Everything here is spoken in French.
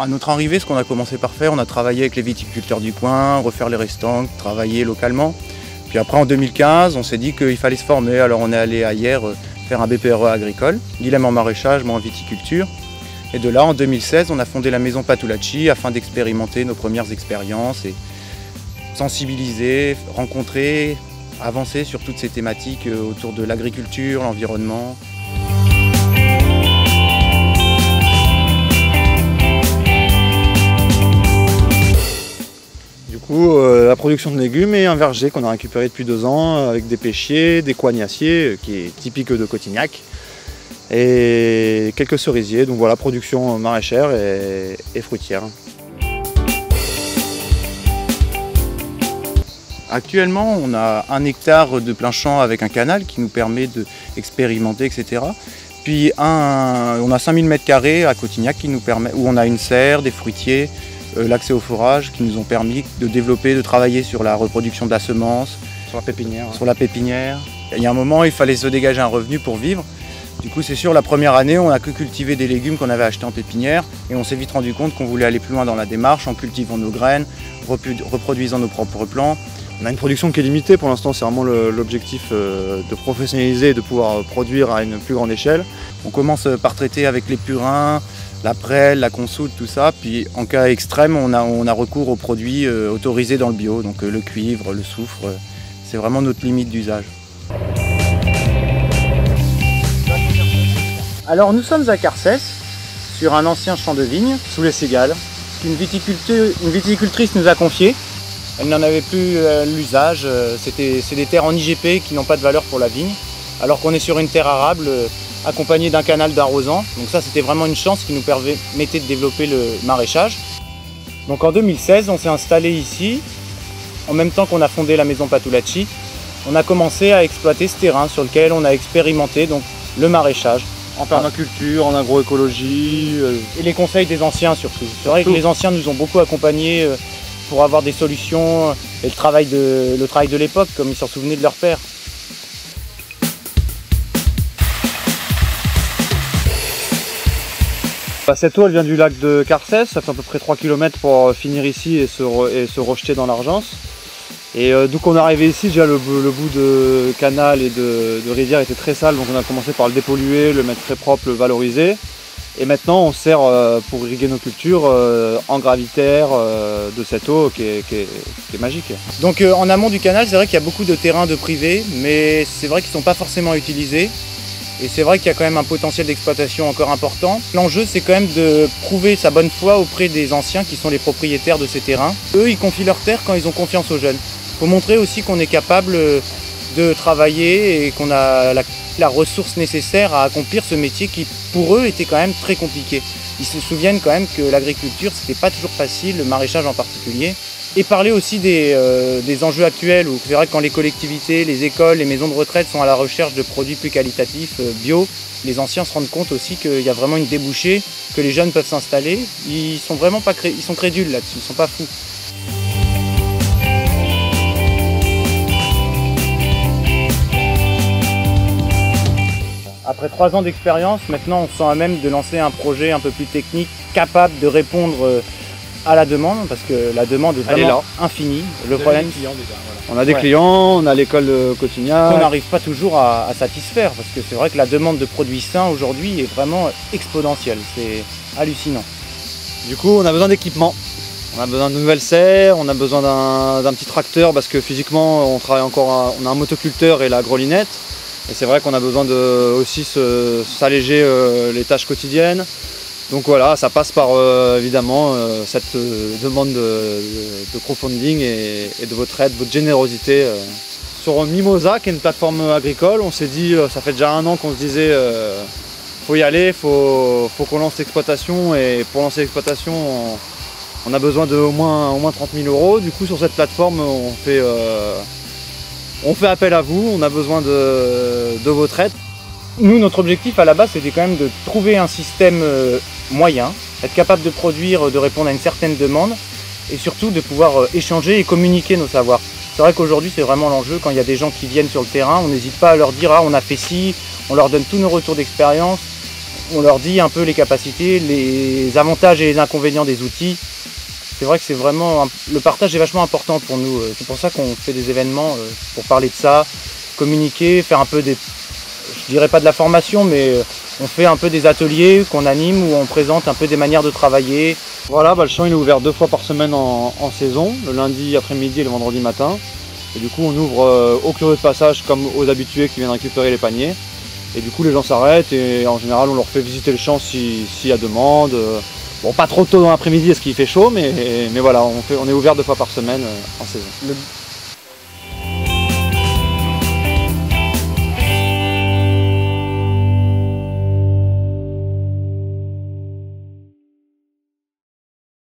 À notre arrivée, ce qu'on a commencé par faire, on a travaillé avec les viticulteurs du coin, refaire les restants, travailler localement. Puis après en 2015, on s'est dit qu'il fallait se former, alors on est allé ailleurs faire un BPRE agricole, Guilhem en maraîchage, moi en viticulture. Et de là, en 2016, on a fondé la maison Patulacci afin d'expérimenter nos premières expériences et sensibiliser, rencontrer, avancer sur toutes ces thématiques autour de l'agriculture, l'environnement. Du coup, la production de légumes et un verger qu'on a récupéré depuis 2 ans avec des pêchiers, des coignassiers, qui est typique de Cotignac, et quelques cerisiers. Donc voilà, production maraîchère et fruitière. Actuellement, on a 1 hectare de plein champ avec un canal qui nous permet d'expérimenter, etc. Puis on a 5000 m² à Cotignac qui nous permet, où on a une serre, des fruitiers, l'accès au forage qui nous ont permis de développer, de travailler sur la reproduction de la semence, sur la pépinière. Il y a un moment, il fallait se dégager un revenu pour vivre. Du coup, c'est sûr, la première année, on n'a que cultivé des légumes qu'on avait achetés en pépinière et on s'est vite rendu compte qu'on voulait aller plus loin dans la démarche en cultivant nos graines, reproduisant nos propres plants. On a une production qui est limitée pour l'instant, c'est vraiment l'objectif de professionnaliser et de pouvoir produire à une plus grande échelle. On commence par traiter avec les purins, la prêle, la consoude, tout ça. Puis en cas extrême, on a recours aux produits autorisés dans le bio, donc le cuivre, le soufre. C'est vraiment notre limite d'usage. Alors nous sommes à Carcès, sur un ancien champ de vigne, sous les cigales, qu'une viticultrice nous a confié. Elle n'en avait plus l'usage, c'est des terres en IGP qui n'ont pas de valeur pour la vigne, alors qu'on est sur une terre arable accompagnée d'un canal d'arrosant. Donc ça, c'était vraiment une chance qui nous permettait de développer le maraîchage. Donc en 2016, on s'est installé ici, en même temps qu'on a fondé la maison Patulacci. On a commencé à exploiter ce terrain sur lequel on a expérimenté donc, le maraîchage. En permaculture, en agroécologie. Et les conseils des anciens surtout. C'est vrai que les anciens nous ont beaucoup accompagnés pour avoir des solutions et le travail de l'époque, comme ils s'en souvenaient de leur père. Cette eau elle vient du lac de Carcès, ça fait à peu près 3 km pour finir ici et se rejeter dans l'Argence. Et d'où qu'on est arrivé ici, déjà le bout de canal et de rivière était très sale, donc on a commencé par le dépolluer, le mettre très propre, le valoriser. Et maintenant on sert pour irriguer nos cultures en gravitaire de cette eau qui est magique. Donc en amont du canal, c'est vrai qu'il y a beaucoup de terrains de privés, mais c'est vrai qu'ils ne sont pas forcément utilisés. Et c'est vrai qu'il y a quand même un potentiel d'exploitation encore important. L'enjeu, c'est quand même de prouver sa bonne foi auprès des anciens qui sont les propriétaires de ces terrains. Eux, ils confient leurs terres quand ils ont confiance aux jeunes. Il faut montrer aussi qu'on est capable de travailler et qu'on a la ressource nécessaire à accomplir ce métier qui, pour eux, était quand même très compliqué. Ils se souviennent quand même que l'agriculture, c'était pas toujours facile, le maraîchage en particulier. Et parler aussi des enjeux actuels, où c'est vrai que quand les collectivités, les écoles, les maisons de retraite sont à la recherche de produits plus qualitatifs, bio, les anciens se rendent compte aussi qu'il y a vraiment une débouchée, que les jeunes peuvent s'installer. Ils sont vraiment pas ils sont crédules là-dessus, ils sont pas fous. Après 3 ans d'expérience, maintenant on se sent à même de lancer un projet un peu plus technique, capable de répondre à la demande, parce que la demande est vraiment infinie. Le problème, on a des clients, on a l'école de Cotignac. On n'arrive pas toujours à satisfaire, parce que c'est vrai que la demande de produits sains aujourd'hui est vraiment exponentielle, c'est hallucinant. Du coup, on a besoin d'équipement. On a besoin de nouvelles serres, on a besoin d'un petit tracteur, parce que physiquement, on travaille encore, on a un motoculteur et la grelinette. Et c'est vrai qu'on a besoin de aussi s'alléger les tâches quotidiennes. Donc voilà, ça passe par évidemment cette demande de crowdfunding et de votre aide, votre générosité. Sur Mimosa, qui est une plateforme agricole, on s'est dit, ça fait déjà 1 an qu'on se disait faut y aller, faut qu'on lance l'exploitation. Et pour lancer l'exploitation, on a besoin de au moins 30 000 €. Du coup, sur cette plateforme, on fait appel à vous, on a besoin de votre aide. Nous, notre objectif à la base, c'était quand même de trouver un système moyen, être capable de produire, de répondre à une certaine demande et surtout de pouvoir échanger et communiquer nos savoirs. C'est vrai qu'aujourd'hui, c'est vraiment l'enjeu. Quand il y a des gens qui viennent sur le terrain, on n'hésite pas à leur dire « Ah, on a fait ci », on leur donne tous nos retours d'expérience. On leur dit un peu les capacités, les avantages et les inconvénients des outils. C'est vrai que c'est vraiment le partage est vachement important pour nous. C'est pour ça qu'on fait des événements pour parler de ça, communiquer, faire un peu des, je dirais pas de la formation, mais on fait un peu des ateliers qu'on anime où on présente un peu des manières de travailler. Voilà, le champ il est ouvert 2 fois par semaine en saison, le lundi après-midi et le vendredi matin. Et du coup on ouvre aux curieux de passage comme aux habitués qui viennent récupérer les paniers. Et du coup les gens s'arrêtent et en général on leur fait visiter le champ s'il y a demande. Bon, pas trop tôt dans l'après-midi parce qu'il fait chaud, mais voilà, on est ouvert 2 fois par semaine en saison.